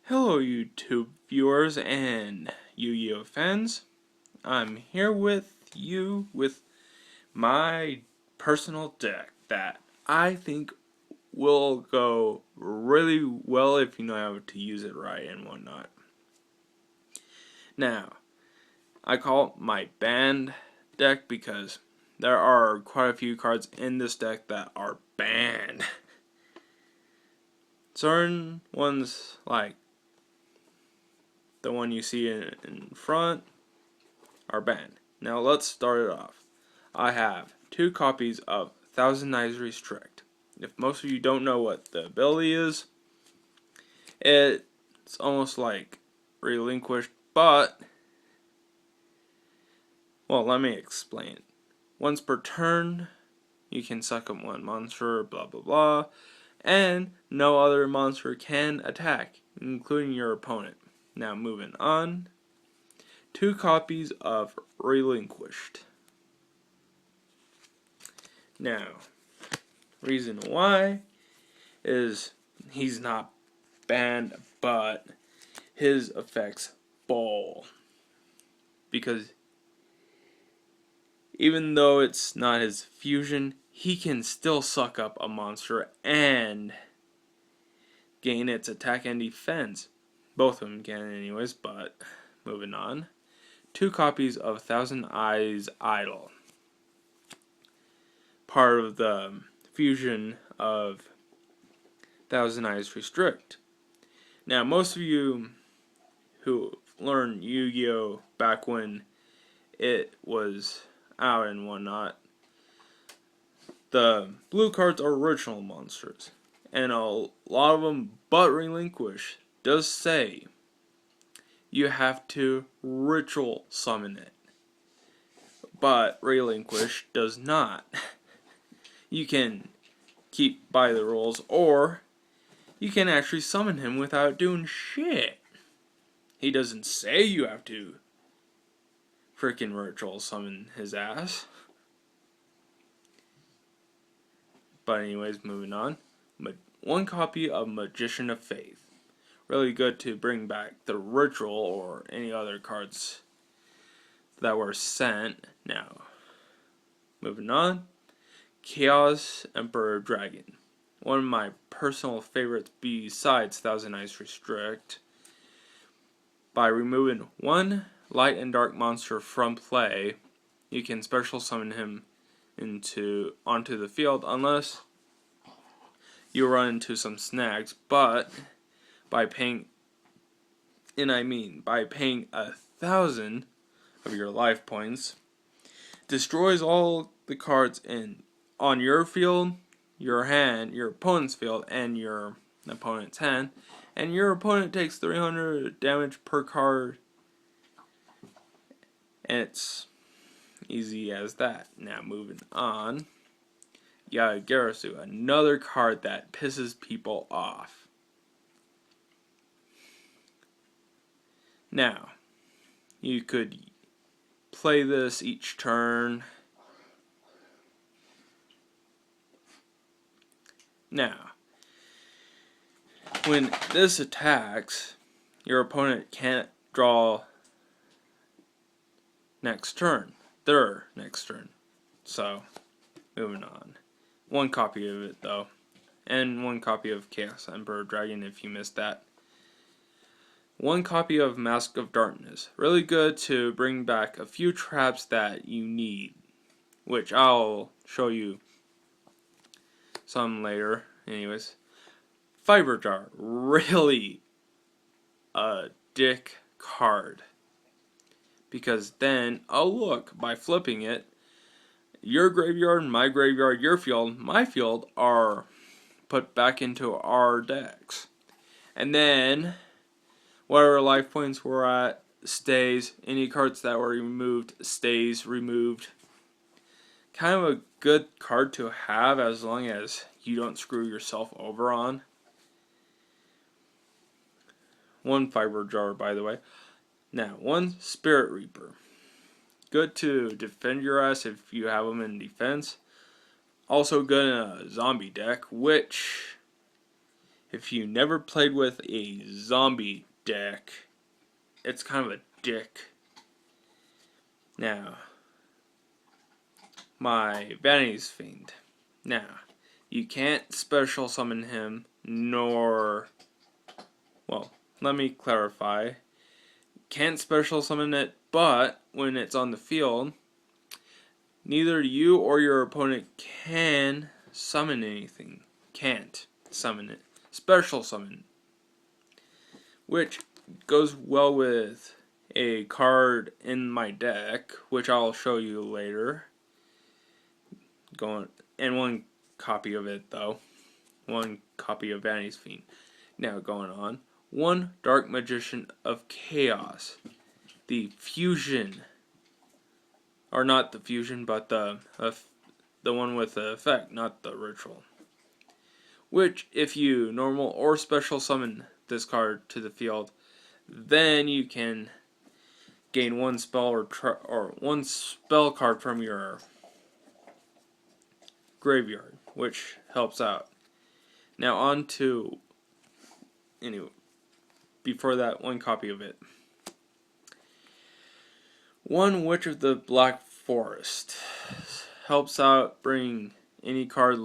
Hello YouTube viewers and Yu-Gi-Oh fans. I'm here with you with my personal deck that I think will go really well if you know how to use it right and whatnot. Now, I call it my banned deck because there are quite a few cards in this deck that are banned. Certain ones, like the one you see in front, are banned. Now let's start it off. I have 2 copies of Thousand Eyes Restrict. If most of you don't know what the ability is, it's almost like Relinquished, but, well, let me explain. Once per turn, you can suck up 1 monster, blah blah blah, and no other monster can attack, including your opponent. Now moving on, 2 copies of Relinquished. Now, reason why is he's not banned, but his effects ball. Because even though it's not his fusion, he can still suck up a monster and gain its attack and defense. Both of them can anyways, but moving on. 2 copies of Thousand Eyes Idol. Part of the fusion of Thousand Eyes Restrict. Now, most of you who learned Yu-Gi-Oh back when it was out and whatnot, the blue cards are original monsters, and a lot of them, but Relinquish, does say you have to ritual summon it, but Relinquish does not. You can keep by the rules, or you can actually summon him without doing shit. He doesn't say you have to freaking ritual summon his ass. But anyways, moving on. 1 copy of Magician of Faith. Really good to bring back the ritual or any other cards that were sent. Now, moving on. Chaos Emperor Dragon. One of my personal favorites besides Thousand Eyes Restrict. By removing 1 light and dark monster from play, you can special summon him onto the field unless you run into some snags, but by paying 1,000 of your life points, destroys all the cards on your field, your hand, your opponent's field, and your opponent's hand, and your opponent takes 300 damage per card, and it's easy as that. Now moving on, Yagarasu, another card that pisses people off. Now, you could play this each turn. Now, when this attacks, your opponent can't draw their next turn. So, moving on. 1 copy of it though, and 1 copy of Chaos Emperor Dragon if you missed that. 1 copy of Mask of Darkness. Really good to bring back a few traps that you need, which I'll show you some later. Anyways, Fiber Jar, really a dick card. Because then, oh look, by flipping it, your graveyard, my graveyard, your field, my field are put back into our decks. And then, whatever life points we're at stays. Any cards that were removed stays removed. Kind of a good card to have as long as you don't screw yourself over on. 1 Fiber Jar, by the way. Now, 1 Spirit Reaper. Good to defend your ass if you have them in defense. Also good in a zombie deck, which, if you never played with a zombie deck, it's kind of a dick. Now, my Vanity's Fiend. Now, you can't special summon him, nor... Well, let me clarify. Can't special summon it, but when it's on the field, neither you or your opponent can summon anything. Can't summon it. Special summon. Which goes well with a card in my deck, which I'll show you later. And one copy of it, though. One copy of Vanity's Fiend. Now, going on. One Dark Magician of Chaos. The fusion. Or not the fusion, but the one with the effect, not the ritual. Which, if you normal or special summon this card to the field, then you can gain one spell or one spell card from your graveyard, which helps out. Now on to, anyway, before that, one copy of it. One Witch of the Black Forest helps out bring any card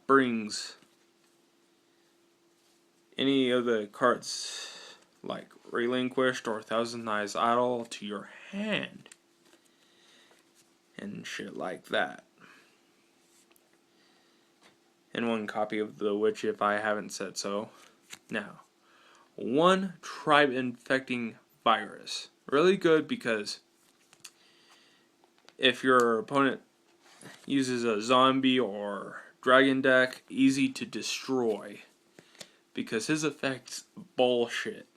brings any of the cards like Relinquished or Thousand Eyes Idol to your hand and shit like that. And one copy of the Witch if I haven't said so. Now, one Tribe Infecting Virus. Really good because if your opponent uses a zombie or dragon deck, easy to destroy because his effect's bullshit.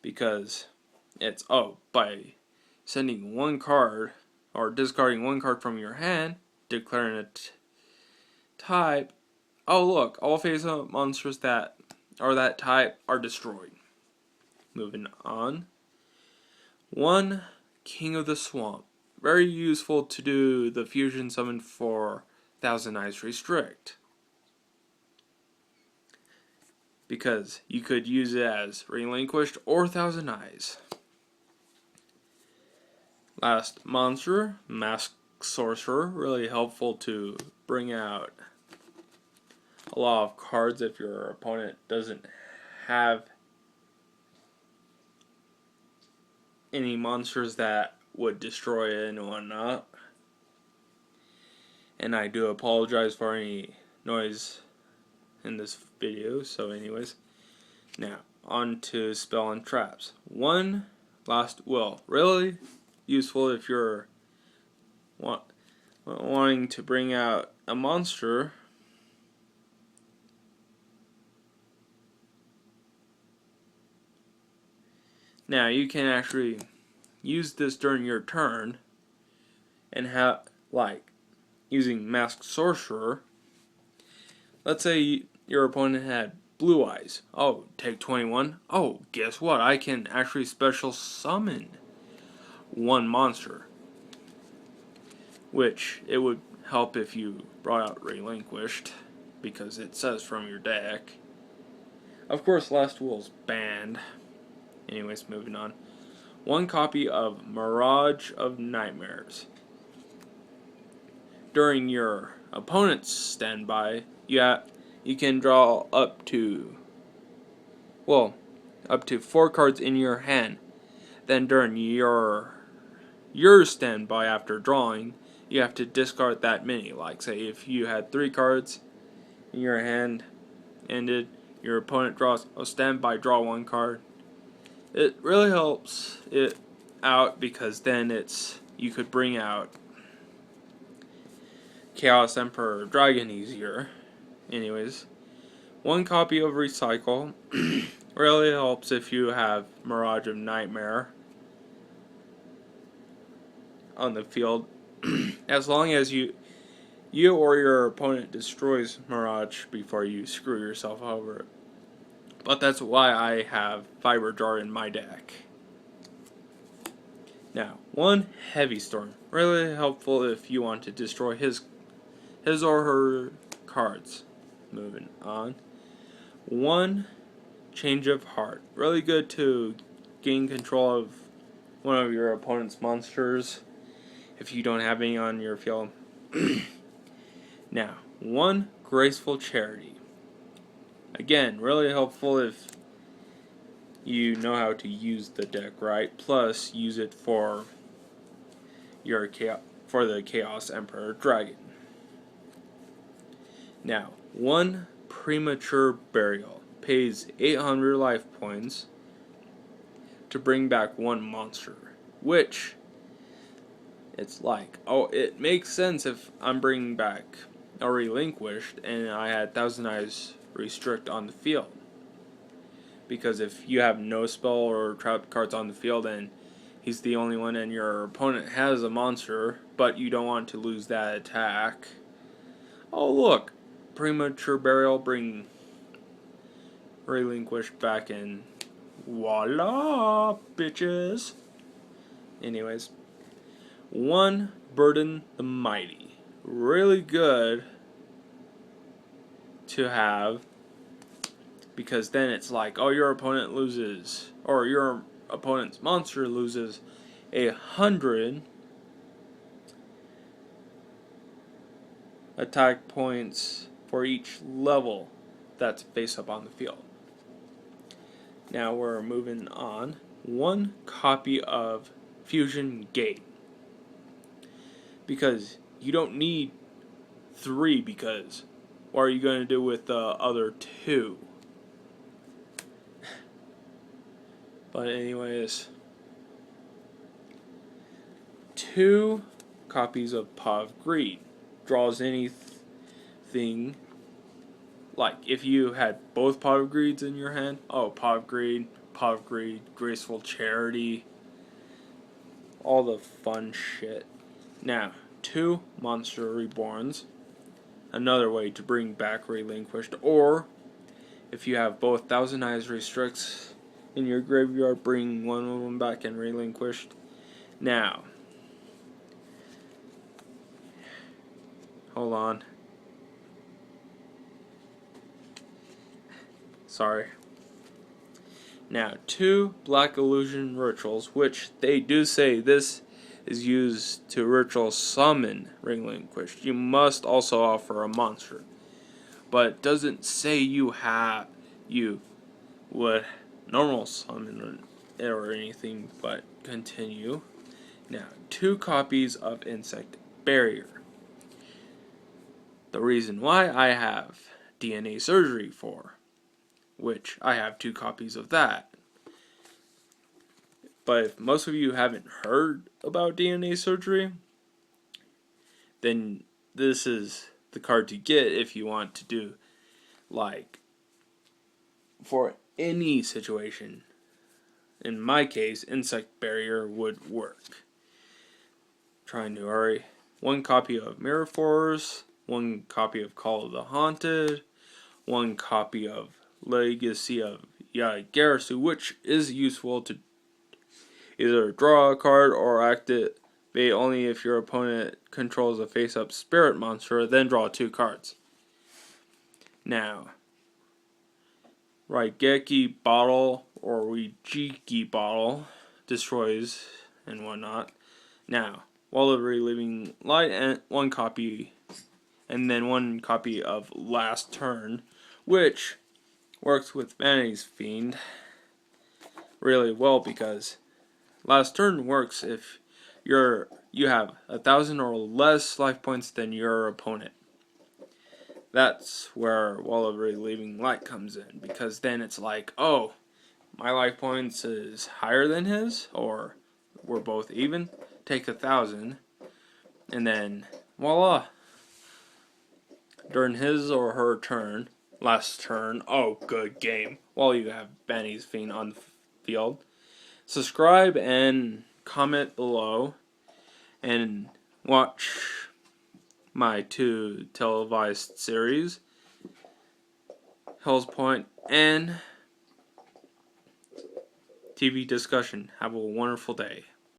Because it's, by sending one card or discarding one card from your hand, declaring a type, look, all face-up monsters that are that type are destroyed. Moving on. One King of the Swamp. Very useful to do the fusion summon for Thousand Eyes Restrict. Because you could use it as Relinquished or Thousand Eyes. Last monster, Masked Sorcerer. Really helpful to bring out a lot of cards if your opponent doesn't have any monsters that would destroy it and whatnot. And I do apologize for any noise in this video. So anyways, now on to Spell and Traps. One Last Will. Really useful if you're wanting to bring out a monster now. You can actually use this during your turn and have, using Masked Sorcerer. Let's say your opponent had Blue Eyes. Take 21. Guess what? I can actually special summon one monster. Which, it would help if you brought out Relinquished, because it says from your deck. Of course, Last Will's banned. Anyways, moving on. One copy of Mirage of Nightmares. During your opponent's standby, you can draw up to 4 cards in your hand. Then during your standby after drawing, you have to discard that many. Like, say, if you had 3 cards in your hand ended, your opponent draws a standby, draw 1 card. It really helps it out because then you could bring out Chaos Emperor Dragon easier. Anyways, 1 copy of Recycle really helps if you have Mirage of Nightmare on the field. As long as you or your opponent destroys Mirage before you screw yourself over it. But that's why I have Fiber Jar in my deck. Now, one Heavy Storm, really helpful if you want to destroy his or her cards. Moving on. One Change of Heart, really good to gain control of one of your opponent's monsters if you don't have any on your field. Now, one Graceful Charity. Again, really helpful if you know how to use the deck right. Plus, use it for your the Chaos Emperor Dragon. Now, one Premature Burial pays 800 life points to bring back one monster, which it's like, oh, it makes sense if I'm bringing back a Relinquished and I had Thousand Eyes Restrict on the field. Because if you have no spell or trap cards on the field and he's the only one and your opponent has a monster, but you don't want to lose that attack, oh look, Premature Burial, bring Relinquished back in. Voila, bitches. Anyways, one Burden the Mighty. Really good to have, because then it's like, oh, your opponent loses, or your opponent's monster loses 100 attack points for each level that's face up on the field. Now we're moving on. One copy of Fusion Gate, because you don't need 3, because what are you going to do with the other 2? But anyways, 2 copies of Paw of Greed. Draws anything, like if you had both Paw of Greeds in your hand, oh, Paw of Greed, Graceful Charity, all the fun shit. Now, 2 Monster Reborns, another way to bring back Relinquished, or if you have both Thousand Eyes Restricts in your graveyard, bring one of them back and Relinquished. Now, hold on. Sorry. Now, 2 Black Illusion Rituals, which they do say this is used to ritual summon Relinquished. You must also offer a monster, but it doesn't say you would normal summon it or anything, but continue. Now, 2 copies of Insect Barrier. The reason why I have DNA Surgery for, which I have 2 copies of that. But if most of you haven't heard about DNA Surgery, then this is the card to get if you want to do, like, for any situation. In my case, Insect Barrier would work. Trying to hurry. 1 copy of Mirror Force, 1 copy of Call of the Haunted, 1 copy of Legacy of Yagarasu, which is useful to either draw a card or activate only if your opponent controls a face-up spirit monster, then draw 2 cards. Now, Raigeki Bottle or Rijiki Bottle destroys and whatnot. Now, Wall of Reliving Light, and 1 copy, and then 1 copy of Last Turn, which works with Vanity's Fiend really well, because Last Turn works if you have 1,000 or less life points than your opponent. That's where Wall of Reliving Light comes in, because then it's like, oh, my life points is higher than his, or we're both even. Take 1,000, and then voila. During his or her turn, last turn, oh, good game, while you have Vanity's Fiend on the field. Subscribe and comment below, and watch my 2 televised series, Hell's Point and TV discussion. Have a wonderful day.